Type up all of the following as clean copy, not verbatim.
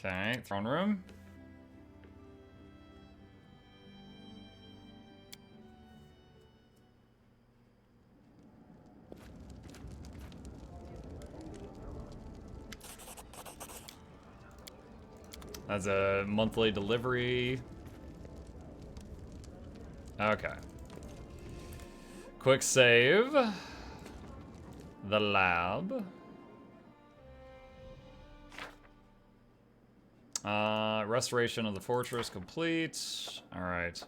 Okay, throne room. That's a monthly delivery. Okay. Quick save. The lab. Restoration of the fortress complete. Alright.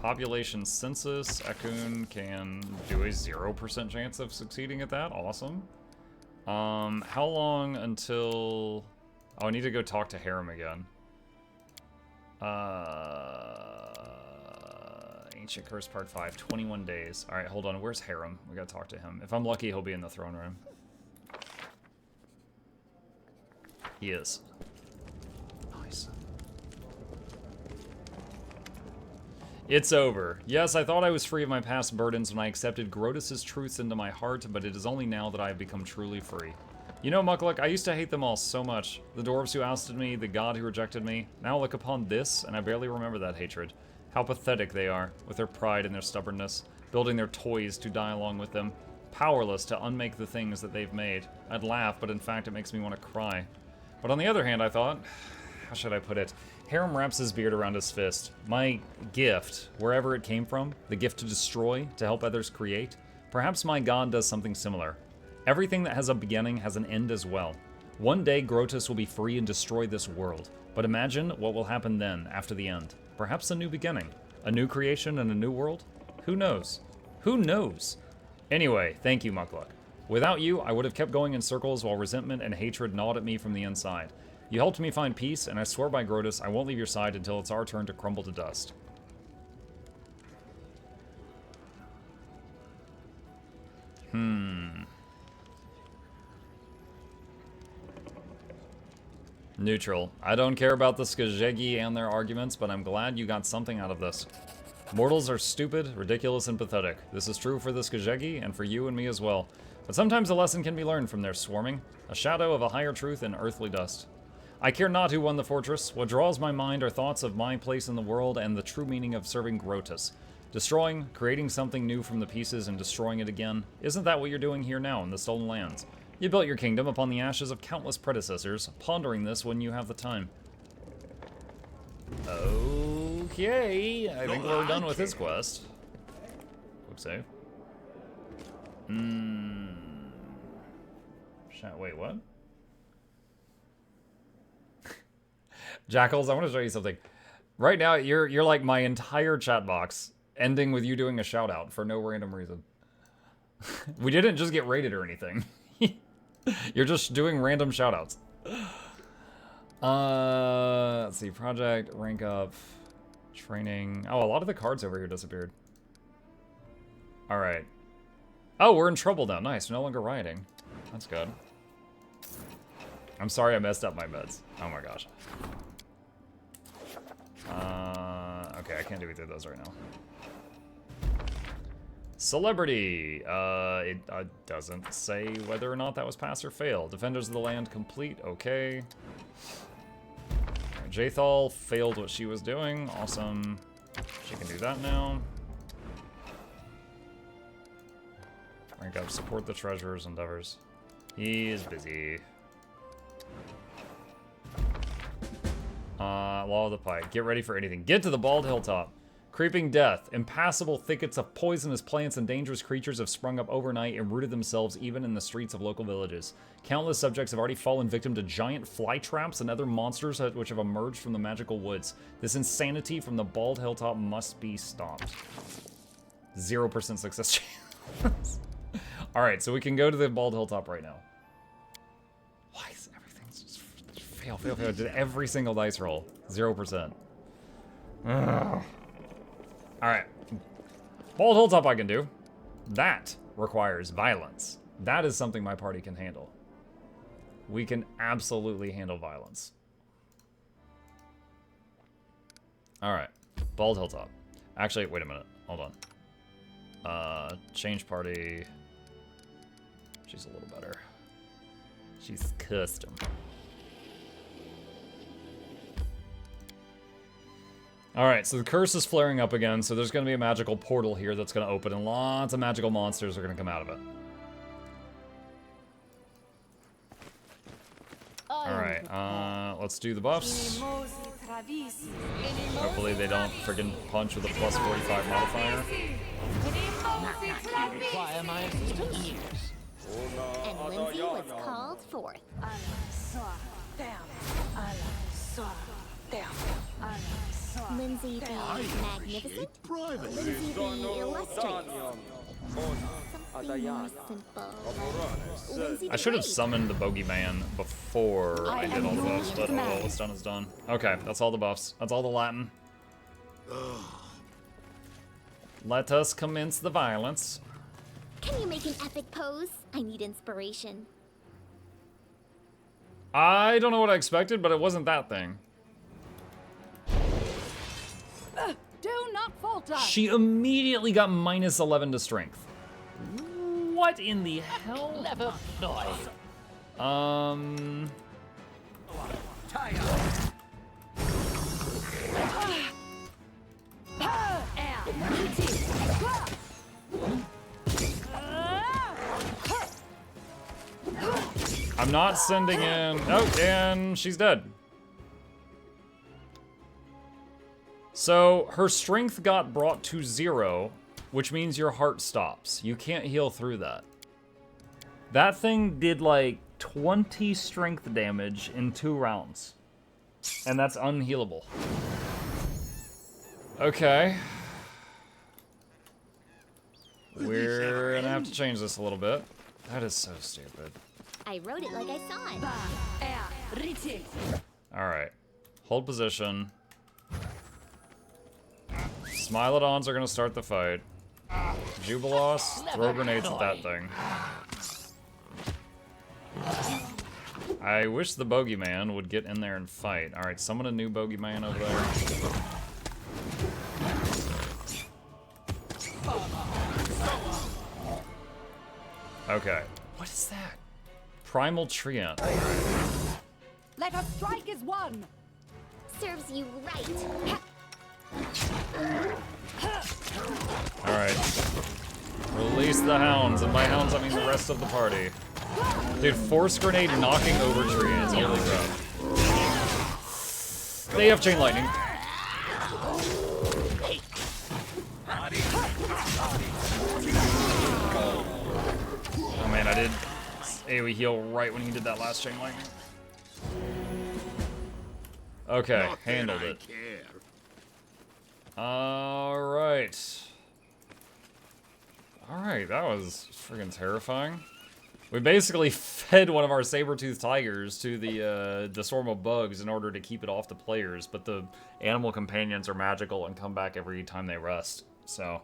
Population census. Ekun can do a 0% chance of succeeding at that. Awesome. How long until... Oh, I need to go talk to Harem again. Ancient Curse Part 5, 21 days. Alright, hold on. Where's Harem? We gotta talk to him. If I'm lucky, he'll be in the throne room. He is. Nice. It's over. Yes, I thought I was free of my past burdens when I accepted Grotus's truths into my heart, but it is only now that I have become truly free. You know, Mukluk, I used to hate them all so much. The dwarves who ousted me, the god who rejected me. Now I look upon this, and I barely remember that hatred. How pathetic they are, with their pride and their stubbornness, building their toys to die along with them, powerless to unmake the things that they've made. I'd laugh, but in fact it makes me want to cry. But on the other hand, I thought, how should I put it? Harem wraps his beard around his fist. My gift, wherever it came from, the gift to destroy, to help others create, perhaps my god does something similar. Everything that has a beginning has an end as well. One day, Grotus will be free and destroy this world. But imagine what will happen then, after the end. Perhaps a new beginning. A new creation and a new world? Who knows? Who knows? Anyway, thank you, Mukluk. Without you, I would have kept going in circles while resentment and hatred gnawed at me from the inside. You helped me find peace, and I swear by Grotus, I won't leave your side until it's our turn to crumble to dust. Neutral. I don't care about the Skazegi and their arguments, but I'm glad you got something out of this. Mortals are stupid, ridiculous, and pathetic. This is true for the Skazegi, and for you and me as well. But sometimes a lesson can be learned from their swarming, a shadow of a higher truth in earthly dust. I care not who won the fortress. What draws my mind are thoughts of my place in the world and the true meaning of serving Grotus. Destroying, creating something new from the pieces and destroying it again. Isn't that what you're doing here now in the Stolen Lands? You built your kingdom upon the ashes of countless predecessors, pondering this when you have the time. Okay, I think we're done with his quest. Quick save. Wait, what? Jackals, I want to show you something. Right now, you're like my entire chat box, ending with you doing a shout out for no random reason. We didn't just get raided or anything. You're just doing random shout outs. Let's see, project, rank up, training. Oh, a lot of the cards over here disappeared. All right. Oh, we're in trouble now. Nice, no longer rioting. That's good. I'm sorry I messed up my meds. Oh my gosh. Okay, I can't do either of those right now. Celebrity. It doesn't say whether or not that was pass or fail. Defenders of the land complete. Okay. Jathal failed what she was doing. Awesome. She can do that now. Rank up. Support the treasurer's endeavors. He is busy. Law of the Pike. Get ready for anything. Get to the Bald Hilltop. Creeping death. Impassable thickets of poisonous plants and dangerous creatures have sprung up overnight and rooted themselves even in the streets of local villages. Countless subjects have already fallen victim to giant fly traps and other monsters which have emerged from the magical woods. This insanity from the Bald Hilltop must be stopped. 0% success chance. Alright, so we can go to the Bald Hilltop right now. Why is everything's just fail? Did every single dice roll. 0%. Ugh. Alright. Bald Hilltop I can do. That requires violence. That is something my party can handle. We can absolutely handle violence. Alright. Bald Hilltop. Actually, wait a minute. Hold on. Change party. She's a little better. She's custom. Alright, so the curse is flaring up again, so there's going to be a magical portal here that's going to open, and lots of magical monsters are going to come out of it. Alright, let's do the buffs. Hopefully they don't friggin' punch with a plus 45 modifier. Require my assistance? And Lindsay was called forth. Lindsay the Magnificent? Lindsay the Illustrious? Something more simple. Lindsay I should have Great. summoned the bogeyman before I did all the buffs, but oh well, what's done is done. Okay, that's all the buffs. That's all the Latin. Let us commence the violence. Can you make an epic pose? I need inspiration. I don't know what I expected, but it wasn't that thing. Do not falter. She immediately got minus 11 to strength. What in the hell? Clever ploy. I'm not sending in. Oh, and she's dead. So her strength got brought to 0, which means your heart stops. You can't heal through that. That thing did like 20 strength damage in 2 rounds. And that's unhealable. Okay. We're gonna have to change this a little bit. That is so stupid. I wrote it like I saw it. Alright. Hold position. Smilodons are gonna start the fight. Jubilos, throw grenades at that thing. I wish the bogeyman would get in there and fight. Alright, summon a new bogeyman over there. Okay. What is that? Primal Treant. Let us strike as one. Serves you right. Alright. Release the hounds, and by hounds I mean the rest of the party. Dude, Force Grenade knocking over Treants, holy crap. They have Chain Lightning. Oh man, I did AoE heal right when he did that last Chain Lightning. Okay, handled it. Alright. Alright, that was friggin' terrifying. We basically fed one of our saber-toothed tigers to the swarm of bugs in order to keep it off the players, but the animal companions are magical and come back every time they rest. So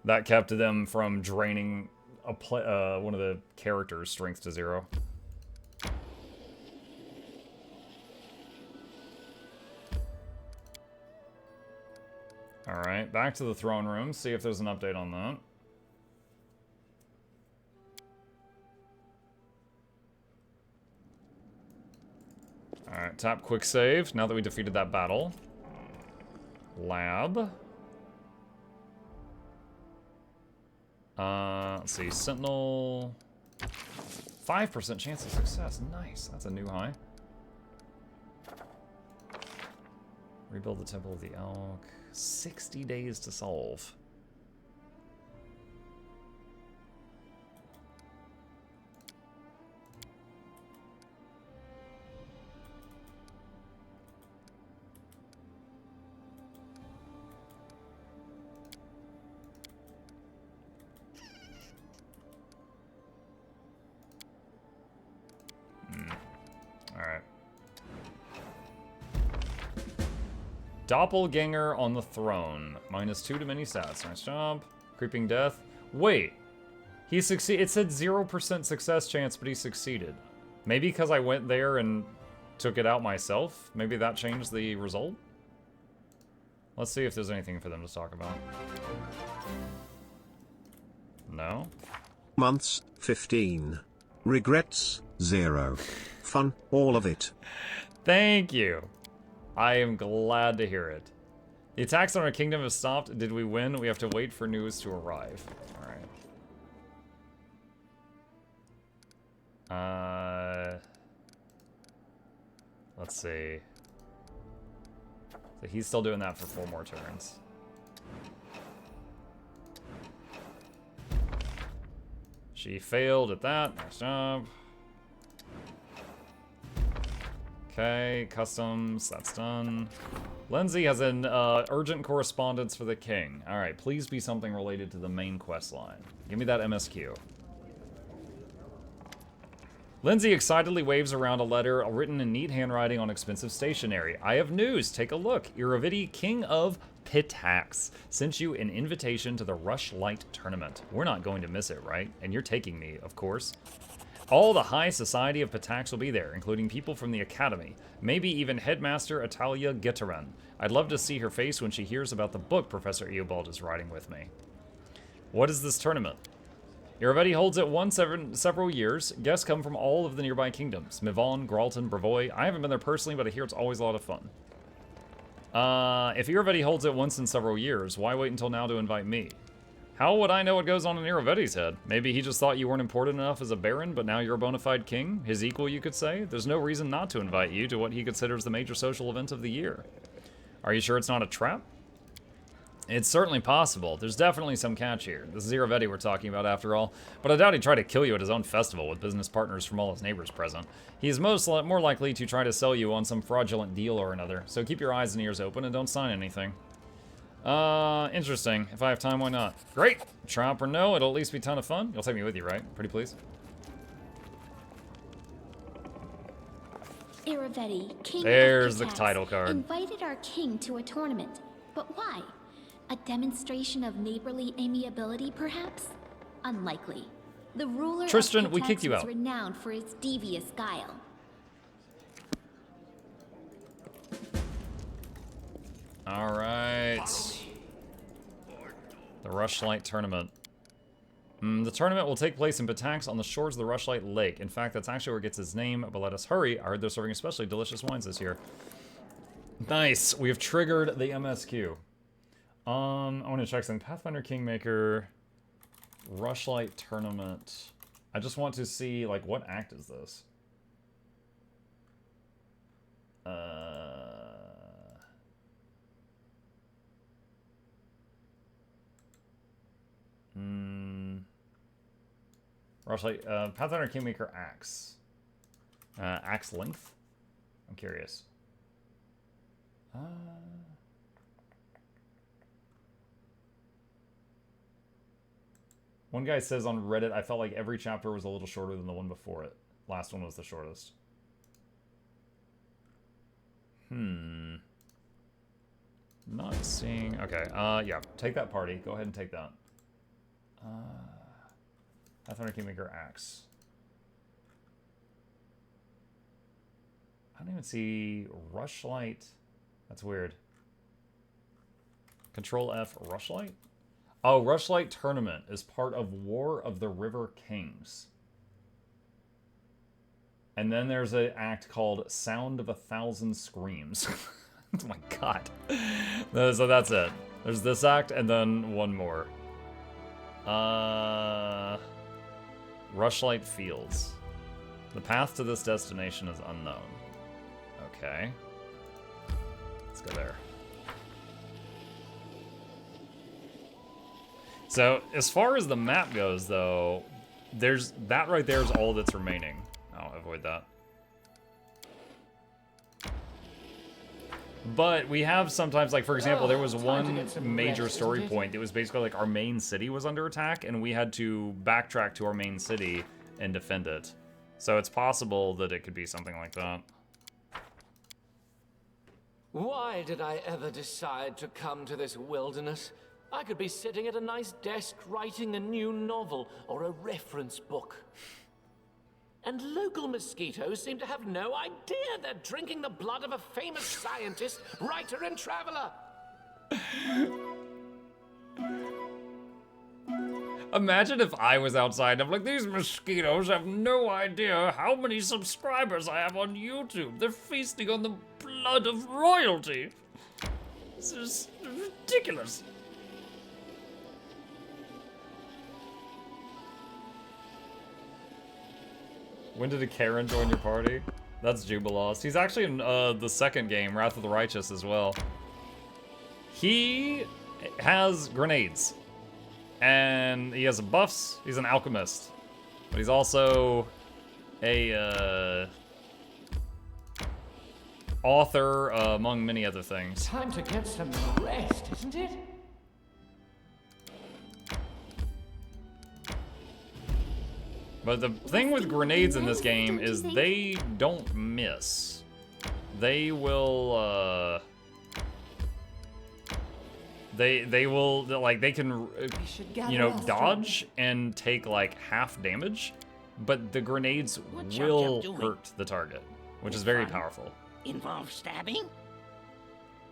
that kept them from draining one of the characters' strength to 0. Alright, back to the throne room, see if there's an update on that. Alright, tap quick save, now that we defeated that battle. Lab. Let's see, Sentinel... 5% chance of success, nice, that's a new high. Rebuild the Temple of the Elk. 60 days to solve. Alright. Doppelganger on the throne. -2 to many stats. Nice job. Creeping death. Wait. He succeeded. It said 0% success chance, but he succeeded. Maybe because I went there and took it out myself? Maybe that changed the result? Let's see if there's anything for them to talk about. No? Months, 15. Regrets, 0. Fun, all of it. Thank you. I am glad to hear it. The attacks on our kingdom have stopped. Did we win? We have to wait for news to arrive. Alright. Let's see. So he's still doing that for 4 more turns. She failed at that. Nice job. Okay, customs, that's done. Lindsay has an urgent correspondence for the king. Alright, please be something related to the main quest line. Give me that MSQ. Lindsay excitedly waves around a letter written in neat handwriting on expensive stationery. I have news, take a look. Iravidi, king of Pitax, sent you an invitation to the Rushlight tournament. We're not going to miss it, right? And you're taking me, of course. All the high society of Pitax will be there, including people from the academy. Maybe even Headmaster Atalia Gitteran. I'd love to see her face when she hears about the book Professor Eobald is writing with me. What is this tournament? Iravedi holds it once every several years. Guests come from all of the nearby kingdoms. Mivon, Gralton, Bravoy. I haven't been there personally, but I hear it's always a lot of fun. If Iravedi holds it once in several years, why wait until now to invite me? How would I know what goes on in Iravedi's head? Maybe he just thought you weren't important enough as a baron, but now you're a bona fide king? His equal, you could say? There's no reason not to invite you to what he considers the major social event of the year. Are you sure it's not a trap? It's certainly possible. There's definitely some catch here. This is Iravedi we're talking about after all, but I doubt he'd try to kill you at his own festival with business partners from all his neighbors present. He's more likely to try to sell you on some fraudulent deal or another, so keep your eyes and ears open and don't sign anything. Interesting. If I have time, why not? Great! Trap or no, it'll at least be a ton of fun. You'll take me with you, right? Pretty please? Iravedi, king There's of the Pitax, title card. invited our king to a tournament. But why? A demonstration of neighborly amiability, perhaps? Unlikely. The ruler Tristan, of we Pitax kick you is out. renowned for his devious guile. Alright. The Rushlight Tournament. The tournament will take place in Pitax on the shores of the Rushlight Lake. In fact, that's actually where it gets its name, but let us hurry. I heard they're serving especially delicious wines this year. Nice. We have triggered the MSQ. I want to check something. Pathfinder, Kingmaker, Rushlight Tournament. I just want to see, like, what act is this? Rushlight, Pathfinder, Kingmaker, Axe. Axe length? I'm curious. One guy says on Reddit, I felt like every chapter was a little shorter than the one before it. Last one was the shortest. Not seeing... Okay, yeah, take that party. Go ahead and take that. Pathfinder, Kingmaker, Axe. I don't even see Rushlight. That's weird. Control F, Rushlight? Oh, Rushlight Tournament is part of War of the River Kings. And then there's an act called Sound of 1,000 Screams. Oh my god. So that's it. There's this act and then one more. Rushlight Fields. The path to this destination is unknown. Okay. Let's go there. So, as far as the map goes, though, there's that right there is all that's remaining. I'll avoid that. But we have sometimes, like, for example, there was one major story point that was basically like our main city was under attack, and we had to backtrack to our main city and defend it. So it's possible that it could be something like that. Why did I ever decide to come to this wilderness? I could be sitting at a nice desk writing a new novel or a reference book. And local mosquitoes seem to have no idea they're drinking the blood of a famous scientist, writer, and traveler. Imagine if I was outside and I'm like, these mosquitoes have no idea how many subscribers I have on YouTube. They're feasting on the blood of royalty. This is ridiculous. When did a Karen join your party? That's Jubilost. He's actually in the second game, Wrath of the Righteous, as well. He has grenades. And he has buffs. He's an alchemist. But he's also a author, among many other things. Time to get some rest, isn't it? But the thing with grenades in this game is they don't miss. They will, they will, like, they can, you know, dodge and take, like, half damage, but the grenades will hurt the target, which is very powerful. Involve stabbing?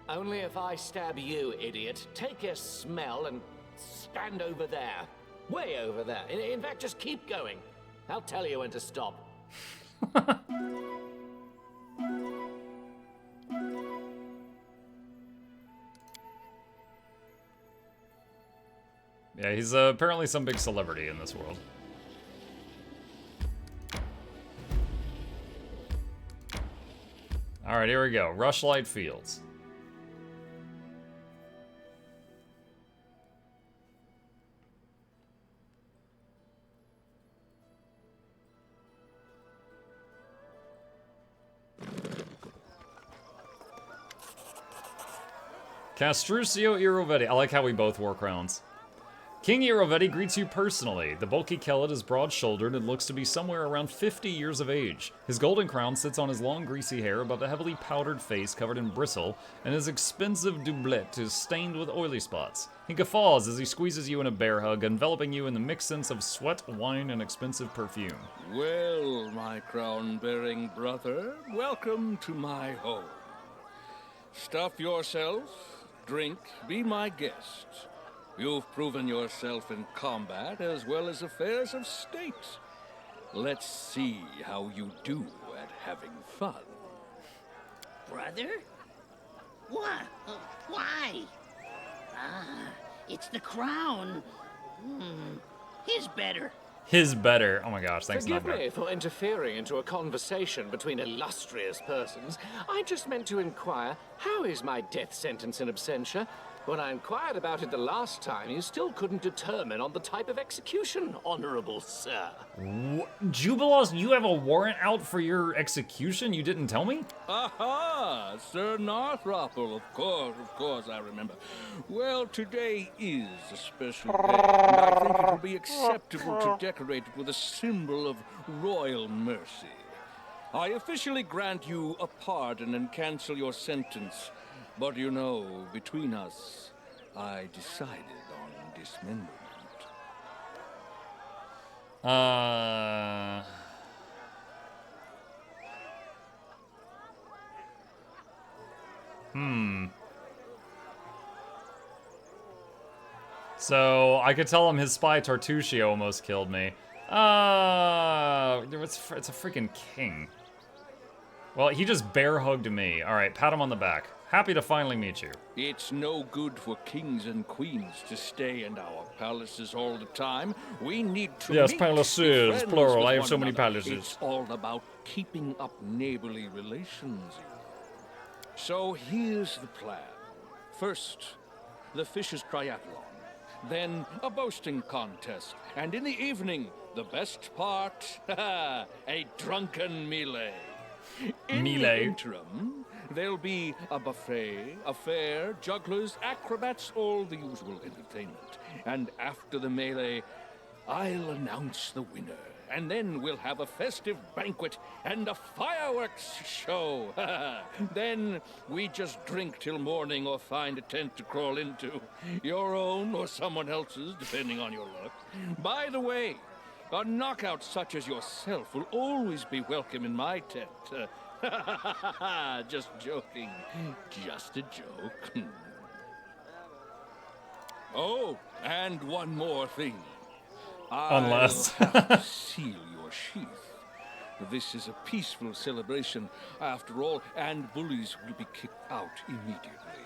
Only if I stab you, idiot. Take a smell and stand over there. Way over there. In fact, just keep going. I'll tell you when to stop. Yeah, he's apparently some big celebrity in this world. Alright, here we go. Rushlight Fields. Castruccio Irovetti. I like how we both wore crowns. King Irovetti greets you personally. The bulky Kellet is broad-shouldered and looks to be somewhere around 50 years of age. His golden crown sits on his long greasy hair above a heavily powdered face covered in bristle, and his expensive doublet is stained with oily spots. He guffaws as he squeezes you in a bear hug, enveloping you in the mixed sense of sweat, wine, and expensive perfume. Well, my crown-bearing brother, welcome to my home. Stuff yourself, drink, be my guest. You've proven yourself in combat as well as affairs of state. Let's see how you do at having fun. Brother? What? Why? Ah, it's the crown. His better. His better. Oh my gosh, thanks, Forgive Nightmare. me for interfering into a conversation between illustrious persons. I just meant to inquire, how is my death sentence in absentia? When I inquired about it the last time, you still couldn't determine on the type of execution, honorable sir. Jubilos, you have a warrant out for your execution? You didn't tell me? Aha! Sir Narthropple, of course, I remember. Well, today is a special day, and I think it will be acceptable to decorate it with a symbol of royal mercy. I officially grant you a pardon and cancel your sentence. But you know, between us, I decided on dismemberment. So, I could tell him his spy Tartuccio almost killed me. It's a freaking king. Well, he just bear hugged me. Alright, pat him on the back. Happy to finally meet you. It's no good for kings and queens to stay in our palaces all the time. We need to Yes, meet, palaces, be friends plural. with I have one so many another. palaces. It's all about keeping up neighborly relations. So here's the plan. First, the Fishers Triathlon. Then a boasting contest. And in the evening, the best part, a drunken melee. In the Melee. interim, there'll be a buffet, a fair, jugglers, acrobats, all the usual entertainment. And after the melee, I'll announce the winner. And then we'll have a festive banquet and a fireworks show. Then we just drink till morning or find a tent to crawl into. Your own or someone else's, depending on your luck. By the way, a knockout such as yourself will always be welcome in my tent. Just joking. Just a joke. Oh, and one more thing. Unless. I'll have to seal your sheath. This is a peaceful celebration, after all, and bullies will be kicked out immediately.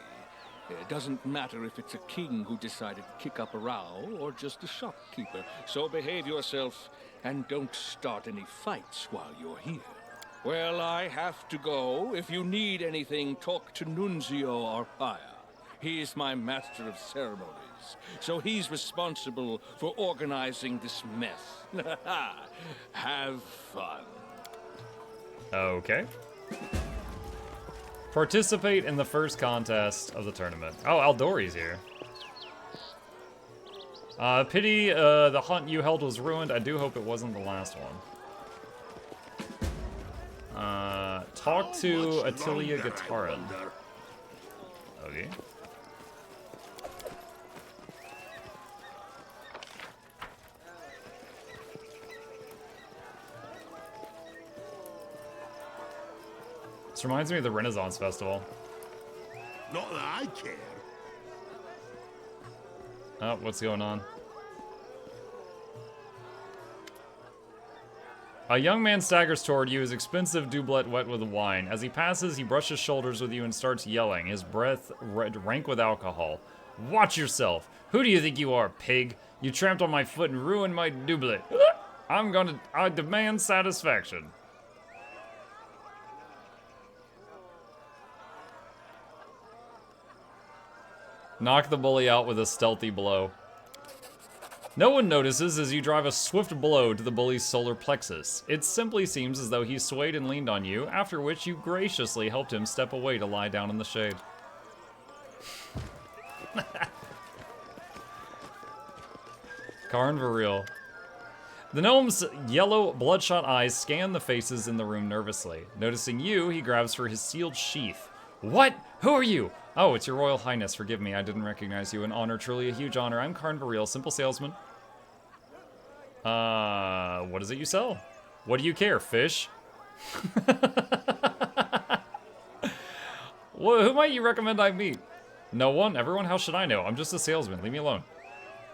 It doesn't matter if it's a king who decided to kick up a row or just a shopkeeper. So behave yourself and don't start any fights while you're here. Well, I have to go. If you need anything, talk to Nunzio Arpaia. He's my master of ceremonies, so he's responsible for organizing this mess. Have fun. Okay. Participate in the first contest of the tournament. Oh, Aldori's here. Pity the hunt you held was ruined. I do hope it wasn't the last one. Talk to Attilia Gitarin. Okay. This reminds me of the Renaissance Festival. Not that I care. Oh, what's going on? A young man staggers toward you, his expensive doublet wet with wine. As he passes, he brushes shoulders with you and starts yelling, his breath rank with alcohol. Watch yourself! Who do you think you are, pig? You tramped on my foot and ruined my doublet. I demand satisfaction. Knock the bully out with a stealthy blow. No one notices as you drive a swift blow to the bully's solar plexus. It simply seems as though he swayed and leaned on you, after which you graciously helped him step away to lie down in the shade. Karn Viril. The gnome's yellow, bloodshot eyes scan the faces in the room nervously. Noticing you, he grabs for his sealed sheath. What? Who are you? Oh, it's your royal highness. Forgive me, I didn't recognize you. An honor, truly a huge honor. I'm Karn Viril, simple salesman. What is it you sell? What do you care, fish? Well, who might you recommend I meet? No one? Everyone? How should I know? I'm just a salesman. Leave me alone.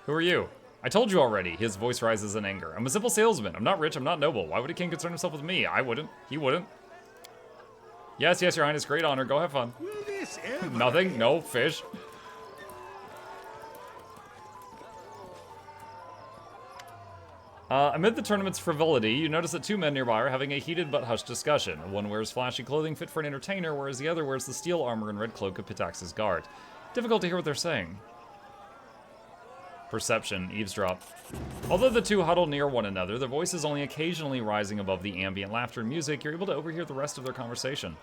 Who are you? I told you already. His voice rises in anger. I'm a simple salesman. I'm not rich. I'm not noble. Why would a king concern himself with me? I wouldn't. He wouldn't. Yes, yes, your highness. Great honor. Go have fun. Will this ever Nothing? end? No, fish. Amid the tournament's frivolity, you notice that two men nearby are having a heated but hushed discussion. One wears flashy clothing fit for an entertainer, whereas the other wears the steel armor and red cloak of Pitax's guard. Difficult to hear what they're saying. Perception, eavesdrop. Although the two huddle near one another, their voices only occasionally rising above the ambient laughter and music, you're able to overhear the rest of their conversation.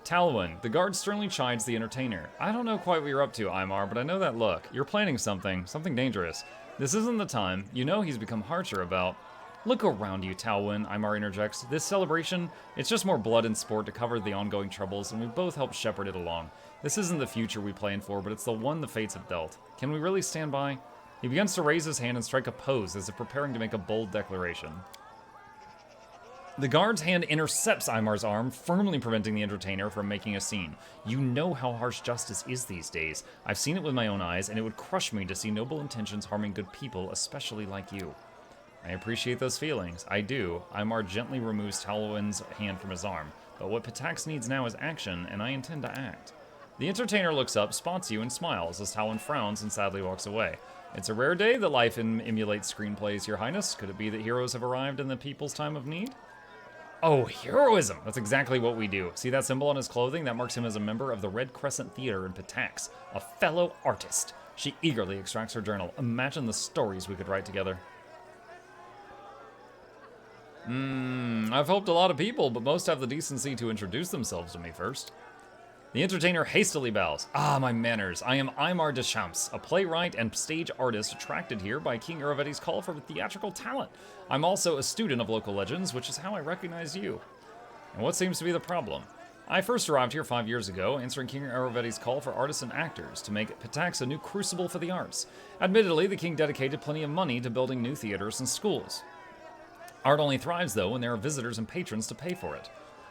Talwyn, the guard sternly chides the entertainer. I don't know quite what you're up to, Aymar, but I know that look. You're planning something dangerous. This isn't the time. You know he's become harsher about... Look around you, Talwyn, Aymar interjects. This celebration, it's just more blood and sport to cover the ongoing troubles, and we both help shepherd it along. This isn't the future we plan for, but it's the one the fates have dealt. Can we really stand by? He begins to raise his hand and strike a pose as if preparing to make a bold declaration. The guard's hand intercepts Aymar's arm, firmly preventing the entertainer from making a scene. You know how harsh justice is these days. I've seen it with my own eyes, and it would crush me to see noble intentions harming good people, especially like you. I appreciate those feelings. I do. Aymar gently removes Talwyn's hand from his arm. But what Pitax needs now is action, and I intend to act. The entertainer looks up, spots you, and smiles as Talwyn frowns and sadly walks away. It's a rare day that life emulates screenplays, Your Highness. Could it be that heroes have arrived in the people's time of need? Oh, heroism! That's exactly what we do. See that symbol on his clothing? That marks him as a member of the Red Crescent Theater in Pitax. A fellow artist. She eagerly extracts her journal. Imagine the stories we could write together. I've helped a lot of people, but most have the decency to introduce themselves to me first. The entertainer hastily bows. Ah, my manners. I am Aymar Deschamps, a playwright and stage artist attracted here by King Aravetti's call for theatrical talent. I'm also a student of local legends, which is how I recognize you. And what seems to be the problem? I first arrived here 5 years ago, answering King Aravetti's call for artists and actors to make Pitax a new crucible for the arts. Admittedly, the king dedicated plenty of money to building new theaters and schools. Art only thrives, though, when there are visitors and patrons to pay for it.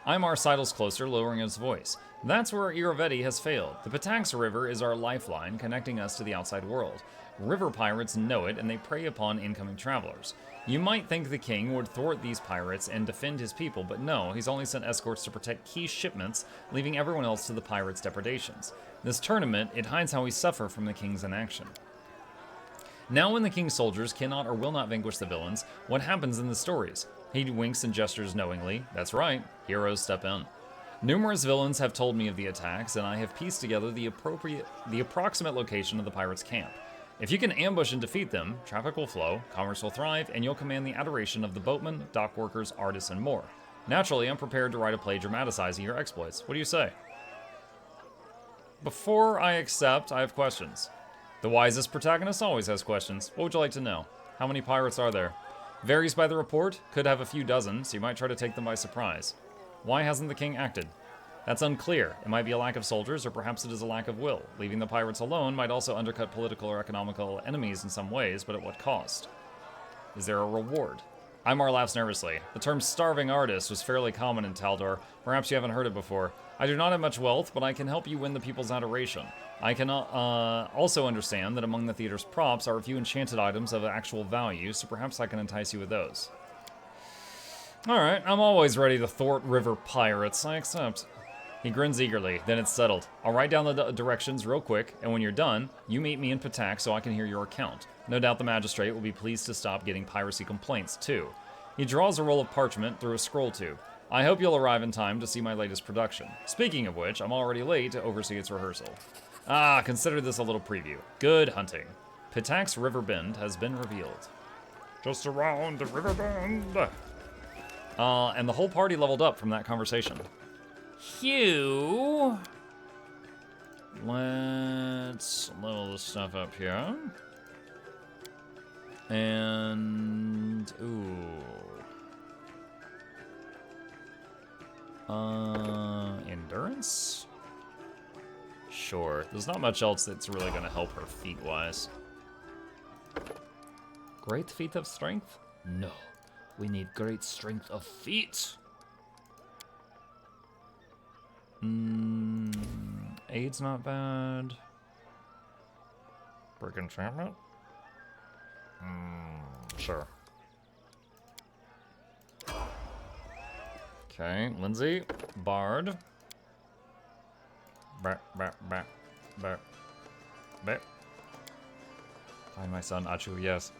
Imar sidles closer, lowering his voice. That's where Iravetti has failed. The Patax River is our lifeline, connecting us to the outside world. River pirates know it, and they prey upon incoming travelers. You might think the king would thwart these pirates and defend his people, but no, he's only sent escorts to protect key shipments, leaving everyone else to the pirates' depredations. This tournament, it hides how we suffer from the king's inaction. Now when the king's soldiers cannot or will not vanquish the villains, what happens in the stories? He winks and gestures knowingly. That's right, heroes step in. Numerous villains have told me of the attacks, and I have pieced together the approximate location of the pirates' camp. If you can ambush and defeat them, traffic will flow, commerce will thrive, and you'll command the adoration of the boatmen, dock workers, artists, and more. Naturally, I'm prepared to write a play dramatizing your exploits. What do you say? Before I accept, I have questions. The wisest protagonist always has questions. What would you like to know? How many pirates are there? Varies by the report. Could have a few dozen, so you might try to take them by surprise. Why hasn't the king acted? That's unclear. It might be a lack of soldiers, or perhaps it is a lack of will. Leaving the pirates alone might also undercut political or economical enemies in some ways, but at what cost? Is there a reward? Imar laughs nervously. The term starving artist was fairly common in Taldor. Perhaps you haven't heard it before. I do not have much wealth, but I can help you win the people's adoration. I can also understand that among the theater's props are a few enchanted items of actual value, so perhaps I can entice you with those. Alright, I'm always ready to thwart river pirates. I accept. He grins eagerly. Then it's settled. I'll write down the directions real quick, and when you're done, you meet me in Patak so I can hear your account. No doubt the magistrate will be pleased to stop getting piracy complaints, too. He draws a roll of parchment through a scroll tube. I hope you'll arrive in time to see my latest production. Speaking of which, I'm already late to oversee its rehearsal. Ah, consider this a little preview. Good hunting. Patak's river bend has been revealed. Just around the river bend. And the whole party leveled up from that conversation. Hugh. Let's level this stuff up here. And endurance? Sure. There's not much else that's really gonna help her feat-wise. Great feat of strength? No. We need great strength of feet. Aid's not bad. Brick enchantment? Sure. Okay, Lindsay. Bard. Find my son, Achu, yes.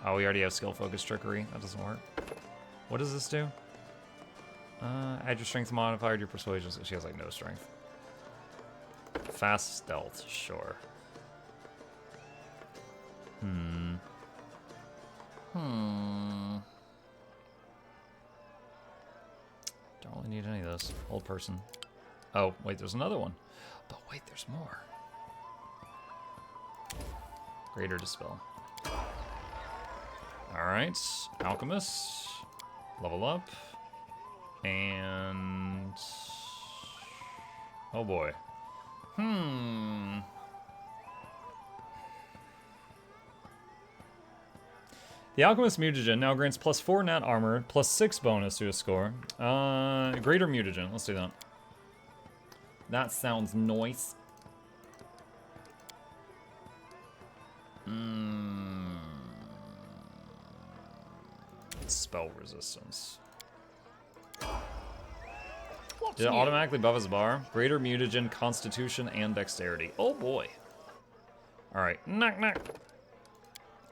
Oh, we already have skill-focused trickery. That doesn't work. What does this do? Add your strength modifier to your persuasion. So she has, like, no strength. Fast stealth, sure. Don't really need any of this. Old person. Oh, wait, there's another one. But wait, there's more. Greater Dispel. Alright, Alchemist. Level up. And... oh boy. The Alchemist Mutagen now grants +4 nat armor, +6 bonus to a score. Greater Mutagen, let's do that. That sounds nice. Spell resistance. Did it automatically buff his bar? Greater Mutagen, Constitution, and Dexterity. Oh boy. Alright, knock knock.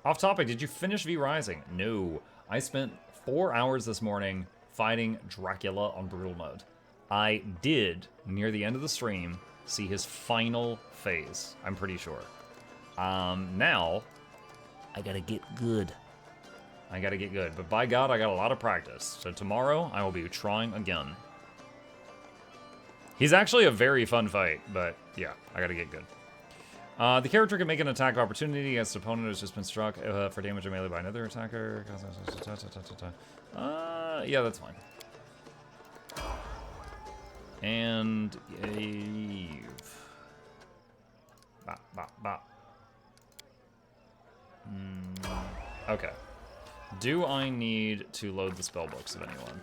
Off topic, did you finish V Rising? No. I spent 4 hours this morning fighting Dracula on Brutal Mode. I did, near the end of the stream, see his final phase. I'm pretty sure. Now, I gotta get good. I gotta get good. But by God, I got a lot of practice. So tomorrow, I will be trying again. He's actually a very fun fight, but yeah, I gotta get good. The character can make an attack of opportunity against an opponent who's just been struck for damage or melee by another attacker. Yeah, that's fine. And Eve. Bop, bop. Okay. Do I need to load the spell books of anyone?